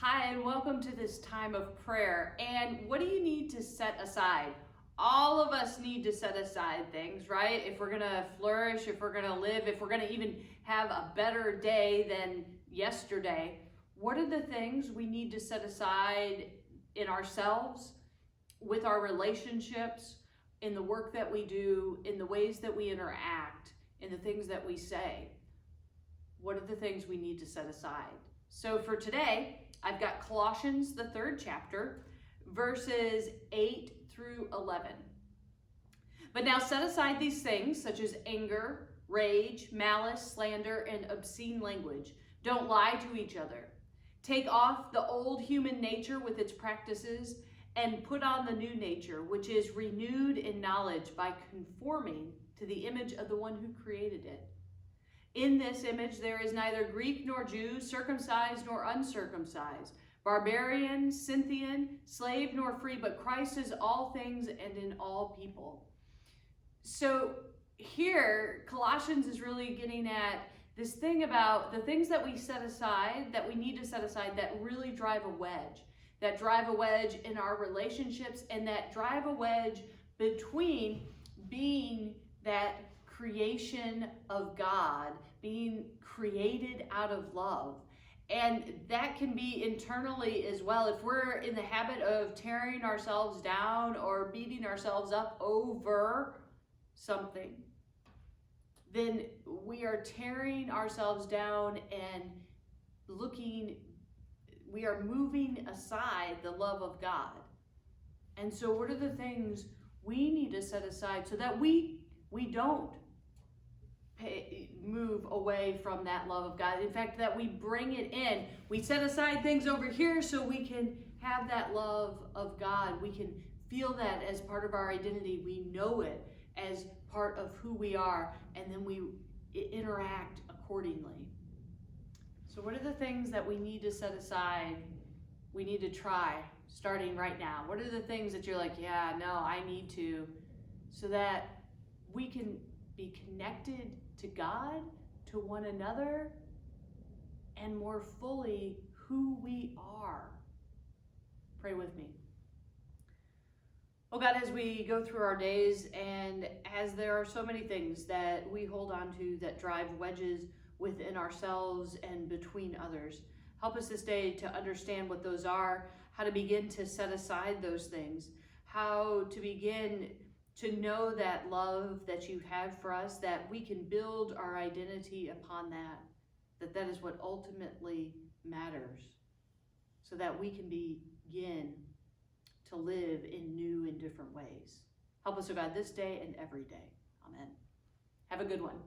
Hi, and welcome to this time of prayer. And what do you need to set aside? All of us need to set aside things, right? If we're going to flourish, if we're going to live, if we're going to even have a better day than yesterday, what are the things we need to set aside in ourselves, with our relationships, in the work that we do, in the ways that we interact, in the things that we say? What are the things we need to set aside? So for today, I've got Colossians, the 3rd chapter, verses 8 through 11. But now set aside these things such as anger, rage, malice, slander, and obscene language. Don't lie to each other. Take off the old human nature with its practices and put on the new nature, which is renewed in knowledge by conforming to the image of the one who created it. In this image there is neither Greek nor Jew, circumcised nor uncircumcised, barbarian, Scythian, slave nor free, but Christ is all things and in all people. So here, Colossians is really getting at this thing about the things that we set aside, that we need to set aside, that really drive a wedge in our relationships, and that drive a wedge between being that creation of God, being created out of love. And that can be internally as well. If we're in the habit of tearing ourselves down or beating ourselves up over something, then we are tearing ourselves down and we are moving aside the love of God. And so what are the things we need to set aside so that we don't move away from that love of God? In fact, that we bring it in. We set aside things over here so we can have that love of God. We can feel that as part of our identity. We know it as part of who we are, and then we interact accordingly. So what are the things that we need to set aside? We need to try starting right now. What are the things that you're like, yeah, no, I need to, so that we can be connected to God, to one another, and more fully who we are? Pray with me. Oh God, as we go through our days, and as there are so many things that we hold on to that drive wedges within ourselves and between others, help us this day to understand what those are, how to begin to set aside those things, how to begin to know that love that you have for us, that we can build our identity upon that is what ultimately matters, so that we can begin to live in new and different ways. Help us, oh God, this day and every day. Amen. Have a good one.